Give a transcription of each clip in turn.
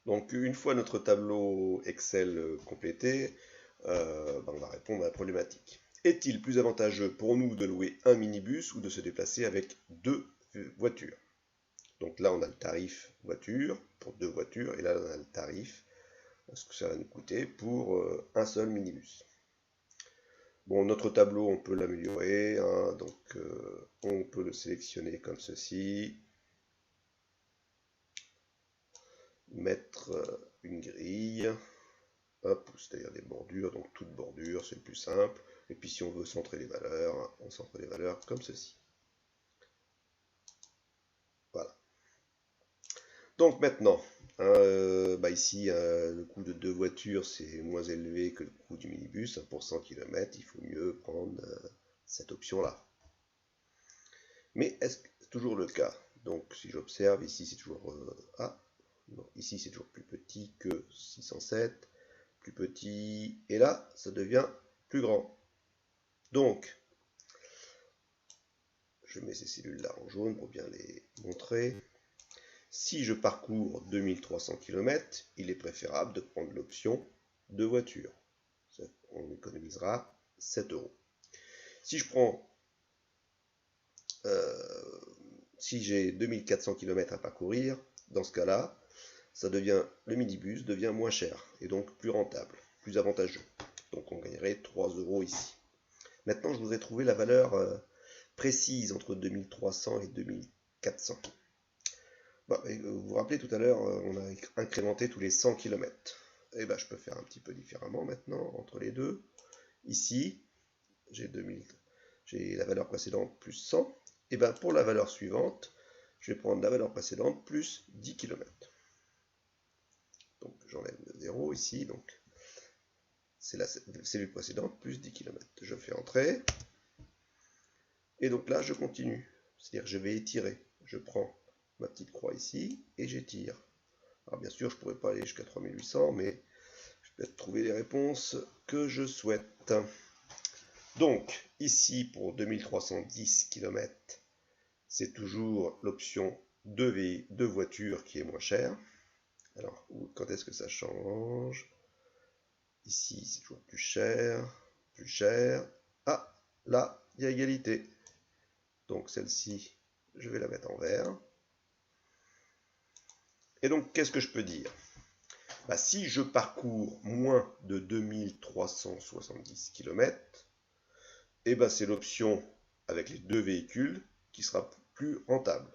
Donc une fois notre tableau Excel complété, on va répondre à la problématique. Est-il plus avantageux pour nous de louer un minibus ou de se déplacer avec deux voitures? Donc là on a le tarif voiture pour deux voitures et là on a le tarif, ce que ça va nous coûter pour un seul minibus. Bon, notre tableau on peut l'améliorer, hein, donc on peut le sélectionner comme ceci. Mettre une grille, hop, c'est-à-dire des bordures, donc toutes bordures, c'est le plus simple. Et puis si on veut centrer les valeurs, on centre les valeurs comme ceci. Voilà. Donc maintenant, ici, le coût de deux voitures, c'est moins élevé que le coût du minibus. Pour 100 km, il faut mieux prendre cette option-là. Mais est-ce que c'est toujours le cas? Donc si j'observe, ici c'est toujours... non, ici c'est toujours plus petit que 607. Plus petit, et là, ça devient plus grand. Donc, je mets ces cellules-là en jaune pour bien les montrer. Si je parcours 2300 km, il est préférable de prendre l'option de voiture. On économisera 7 €. Si je prends, si j'ai 2400 km à parcourir, dans ce cas-là, le minibus devient moins cher et donc plus rentable, plus avantageux. Donc on gagnerait 3 € ici. Maintenant, je voudrais trouver la valeur précise entre 2300 et 2400. Vous vous rappelez tout à l'heure, on a incrémenté tous les 100 km. Et je peux faire un petit peu différemment maintenant entre les deux. Ici, j'ai la valeur précédente plus 100. Et pour la valeur suivante, je vais prendre la valeur précédente plus 10 km. Donc j'enlève le 0 ici, donc c'est la cellule précédente plus 10 km. Je fais entrer. Et donc là, je continue. C'est-à-dire que je vais étirer. Je prends ma petite croix ici et j'étire. Alors bien sûr, je ne pourrais pas aller jusqu'à 3800, mais je vais trouver les réponses que je souhaite. Donc, ici, pour 2310 km, c'est toujours l'option de voiture qui est moins chère. Alors, quand est-ce que ça change? Ici, c'est toujours plus cher, plus cher. Ah, là, il y a égalité. Donc celle-ci, je vais la mettre en vert. Et donc, qu'est-ce que je peux dire? Si je parcours moins de 2370 km, c'est l'option avec les deux véhicules qui sera plus rentable.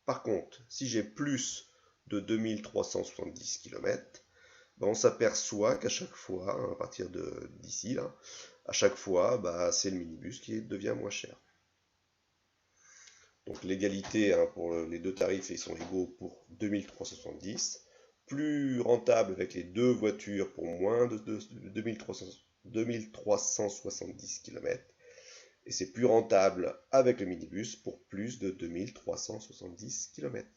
Par contre, si j'ai plus de 2370 km, on s'aperçoit qu'à chaque fois, à partir d'ici, à chaque fois, c'est le minibus qui devient moins cher. Donc l'égalité pour les deux tarifs, ils sont égaux pour 2370. Plus rentable avec les deux voitures pour moins de 2370 km. Et c'est plus rentable avec le minibus pour plus de 2370 km.